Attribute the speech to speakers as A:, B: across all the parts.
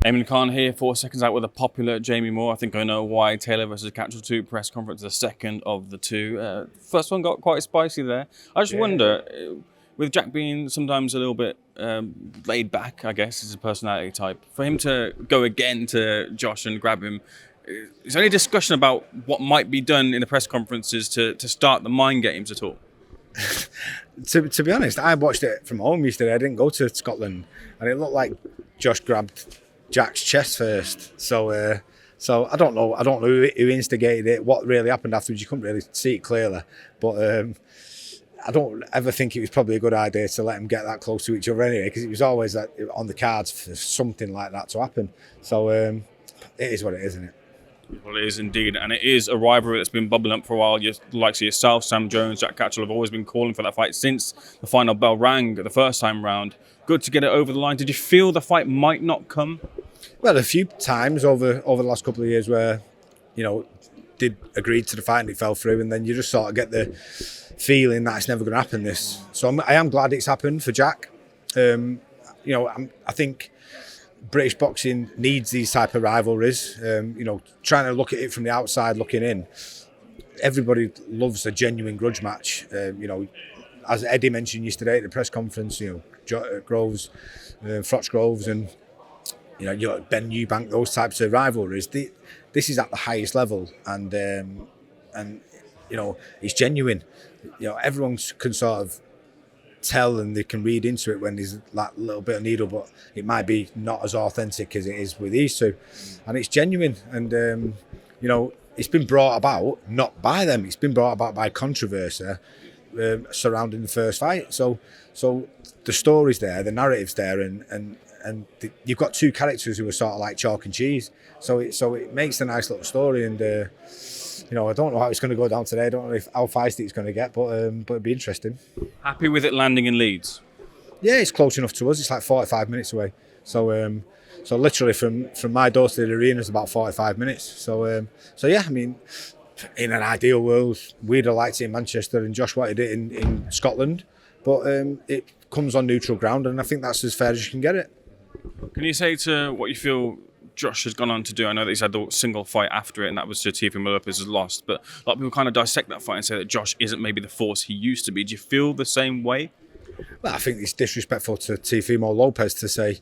A: Eamon Khan here for Seconds Out with a popular Jamie Moore. I think I know why. Taylor versus Catterall 2 press conference, the second of the two. First one got quite spicy there. I just wonder, with Jack being sometimes a little bit laid back, I guess, as a personality type, for him to go again to Josh and grab him, is there any discussion about what might be done in the press conferences to start the mind games at all?
B: To be honest, I watched it from home yesterday. I didn't go to Scotland, and it looked like Josh grabbed Jack's chest first. So I don't know. I don't know who instigated it. What really happened afterwards? You couldn't really see it clearly. But I don't ever think it was probably a good idea to let them get that close to each other anyway, because it was always on the cards for something like that to happen. So it is what it is, isn't it?
A: Well, it is indeed, and it is a rivalry that's been bubbling up for a while. Like yourself, Sam Jones, Jack Catterall have always been calling for that fight since the final bell rang the first time round. Good to get it over the line. Did you feel the fight might not come?
B: Well, a few times over the last couple of years where, did agree to the fight and it fell through, and then you just sort of get the feeling that it's never going to happen. So I am glad it's happened for Jack. I think British boxing needs these type of rivalries. Trying to look at it from the outside looking in, everybody loves a genuine grudge match. As Eddie mentioned yesterday at the press conference, Groves, Froch Groves, and Ben Eubank, those types of rivalries. This is at the highest level, and it's genuine. Everyone can sort of tell and they can read into it when there's that little bit of needle, but it might be not as authentic as it is with these two, and it's genuine. And it's been brought about not by them; it's been brought about by controversy surrounding the first fight. So the story's there, the narrative's there, and you've got two characters who are sort of like chalk and cheese. So it makes a nice little story, and I don't know how it's going to go down today. I don't know how feisty it's going to get, but it'd be interesting.
A: Happy with it landing in Leeds? Yeah,
B: it's close enough to us. It's like 45 minutes away. So literally from my door to the arena is about 45 minutes. So yeah, I mean, in an ideal world, we'd have liked it in Manchester, and Josh wanted it in Scotland, but it comes on neutral ground, and I think that's as fair as you can get it.
A: Can you say to what you feel Josh has gone on to do? I know that he's had the single fight after it, and that was to Teofimo Lopez, has lost, but a lot of people kind of dissect that fight and say that Josh isn't maybe the force he used to be. Do you feel the same way?
B: Well, I think it's disrespectful to Teofimo Lopez to say,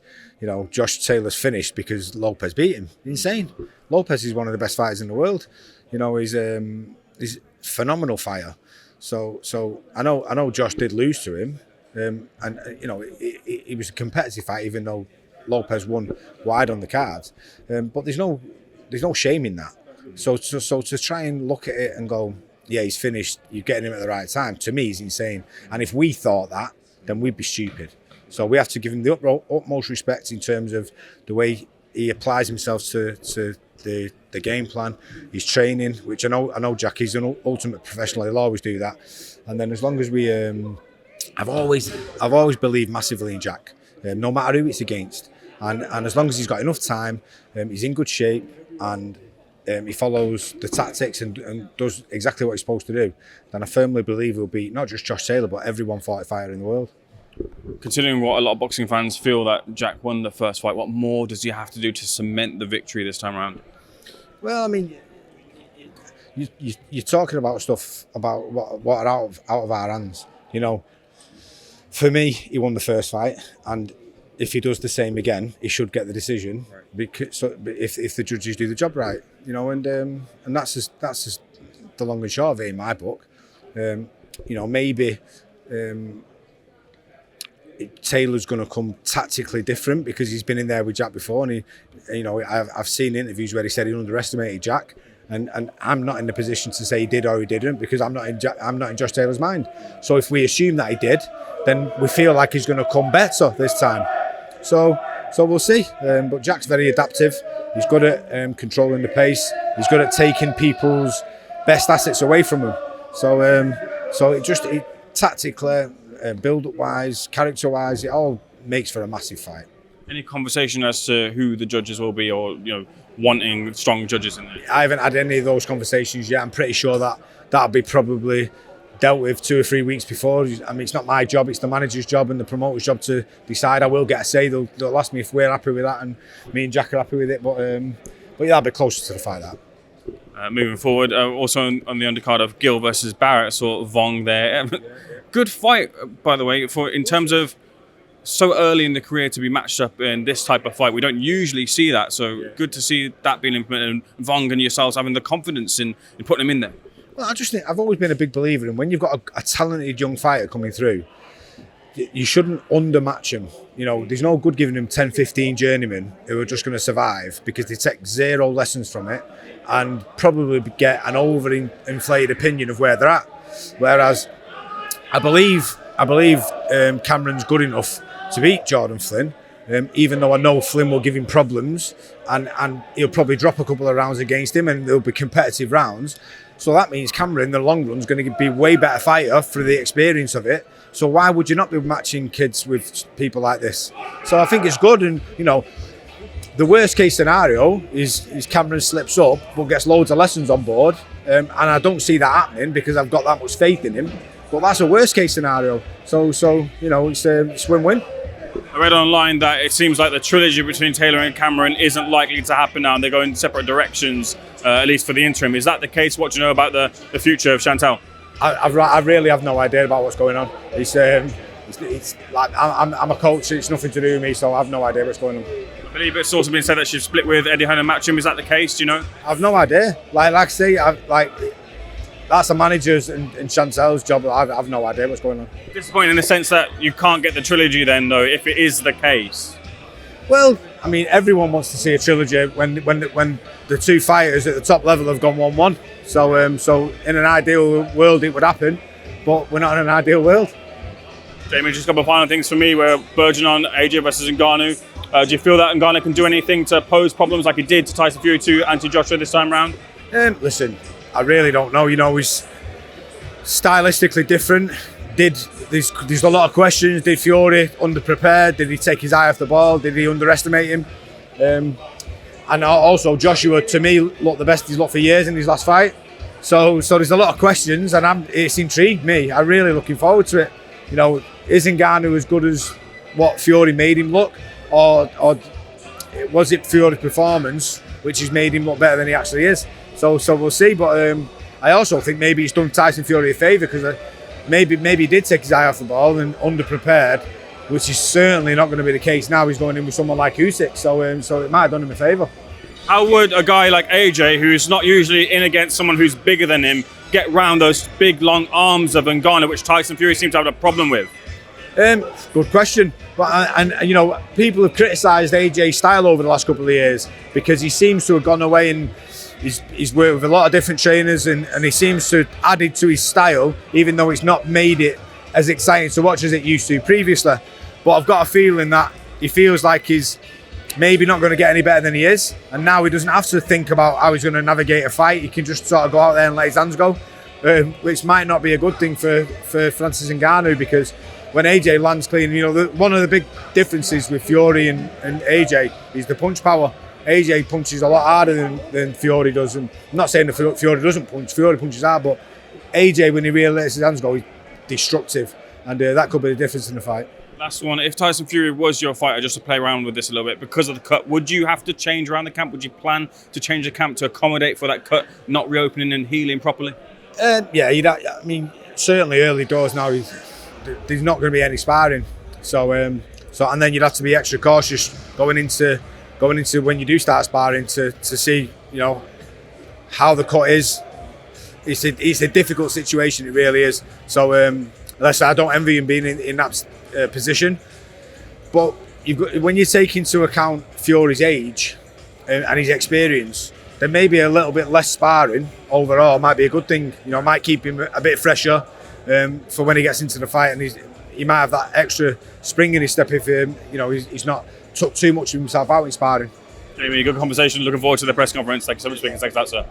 B: Josh Taylor's finished because Lopez beat him. Insane. Lopez is one of the best fighters in the world. He's a phenomenal fighter. So I know Josh did lose to him, and it was a competitive fight, even though Lopez won wide on the cards. But there's no shame in that. So to try and look at it and go, yeah, he's finished, you're getting him at the right time, to me is insane. And if we thought that, then we'd be stupid. So we have to give him the utmost respect in terms of the way he applies himself to the game plan, his training, which I know Jack is an ultimate professional. He'll always do that. And then as long as we, I've always believed massively in Jack, no matter who it's against. And as long as he's got enough time, he's in good shape, and he follows the tactics and does exactly what he's supposed to do, then I firmly believe he'll beat not just Josh Taylor, but every 140 fighter in the world.
A: Considering what a lot of boxing fans feel that Jack won the first fight, what more does he have to do to cement the victory this time around?
B: Well, I mean, you're talking about stuff about what are out of our hands. For me, he won the first fight, and if he does the same again, he should get the decision. Because if the judges do the job right, and that's just the long and short of it in my book. Maybe Taylor's going to come tactically different because he's been in there with Jack before, and I've seen interviews where he said he underestimated Jack, and I'm not in the position to say he did or he didn't, because I'm not in Josh Taylor's mind. So if we assume that he did, then we feel like he's going to come better this time. So we'll see. But Jack's very adaptive. He's good at controlling the pace. He's good at taking people's best assets away from him. So it tactically, build-up wise, character-wise, it all makes for a massive fight.
A: Any conversation as to who the judges will be, or wanting strong judges in there?
B: I haven't had any of those conversations yet. I'm pretty sure that'll be probably dealt with 2 or 3 weeks before. I mean, it's not my job, it's the manager's job and the promoter's job to decide. I will get a say. They'll ask me if we're happy with that, and me and Jack are happy with it. But yeah, I'll be closer to the fight that.
A: Moving forward, also on the undercard of Gill versus Barrett, saw Vong there. Good fight, by the way, in terms of so early in the career to be matched up in this type of fight. We don't usually see that, so good to see that being implemented, and Vong and yourselves having the confidence in putting him in there.
B: Well, I just think I've always been a big believer in when you've got a talented young fighter coming through, you shouldn't undermatch him. You know, there's no good giving him 10, 15 journeymen who are just going to survive, because they take zero lessons from it and probably get an overinflated opinion of where they're at. Whereas I believe Cameron's good enough to beat Jordan Flynn, even though I know Flynn will give him problems, and he'll probably drop a couple of rounds against him, and there'll be competitive rounds. So that means Cameron in the long run is going to be a way better fighter for the experience of it. So why would you not be matching kids with people like this? So I think it's good. And you know, the worst case scenario is Cameron slips up but gets loads of lessons on board, and I don't see that happening because I've got that much faith in him. But that's a worst case scenario. So you know, it's win-win.
A: I read online that it seems like the trilogy between Taylor and Cameron isn't likely to happen now, and they're going separate directions, at least for the interim. Is that the case? What do you know about the future of Chantal?
B: I really have no idea about what's going on. It's like I'm a coach. It's nothing to do with me, so I have no idea what's going on.
A: I believe it's also been said that she's split with Eddie Hearn and Matchroom. Is that the case? Do you know?
B: I've no idea. Like I say, that's the manager's and Chantal's job. I've no idea what's going on.
A: Disappointing in the sense that you can't get the trilogy then, though, if it is the case.
B: Well, I mean, everyone wants to see a trilogy when the two fighters at the top level have gone 1-1. So in an ideal world it would happen, but we're not in an ideal world.
A: Jamie, just a couple of final things for me. We're verging on AJ versus Ngannou. Do you feel that Ngannou can do anything to pose problems like he did to Tyson Fury to Joshua this time round?
B: Listen, I really don't know. You know, he's stylistically different. There's a lot of questions. Did Fury underprepared? Did he take his eye off the ball? Did he underestimate him? And also Joshua, to me, looked the best he's looked for years in his last fight. So there's a lot of questions, and it's intrigued me. I'm really looking forward to it. You know, is Ngannou as good as what Fury made him look, or was it Fury's performance which has made him look better than he actually is? So we'll see. But I also think maybe he's done Tyson Fury a favour, because maybe he did take his eye off the ball and underprepared, which is certainly not going to be the case now. He's going in with someone like Usyk, so it might have done him a favour.
A: How would a guy like AJ, who's not usually in against someone who's bigger than him, get round those big long arms of Ngannou, which Tyson Fury seems to have a problem with?
B: Good question. But and you know, people have criticised AJ's style over the last couple of years because he seems to have gone away and he's worked with a lot of different trainers, and he seems to have added to his style, even though it's not made it as exciting to watch as it used to previously. But I've got a feeling that he feels like he's maybe not going to get any better than he is, and now he doesn't have to think about how he's going to navigate a fight. He can just sort of go out there and let his hands go, which might not be a good thing for Francis Ngannou, because when AJ lands clean, you know, one of the big differences with Fury and AJ is the punch power. AJ punches a lot harder than Fury does, and I'm not saying that Fury doesn't punch. Fury punches hard, but AJ, when he really lets his hands go, he's destructive, and that could be the difference in the fight.
A: Last one, if Tyson Fury was your fighter, just to play around with this a little bit, because of the cut, would you have to change around the camp? Would you plan to change the camp to accommodate for that cut not reopening and healing properly?
B: Yeah, I mean, certainly early doors now, there's not going to be any sparring. So and then you'd have to be extra cautious going into when you do start sparring to see, you know, how the cut is. It's a difficult situation, it really is. So I don't envy him being in that position, but when you take into account Fury's age and his experience, then maybe a little bit less sparring overall might be a good thing. You know, it might keep him a bit fresher for when he gets into the fight, and he might have that extra spring in his step if you know he's not took too much of himself out in sparring.
A: Jamie, good conversation. Looking forward to the press conference. Thank you so much for speaking. Thanks, sir.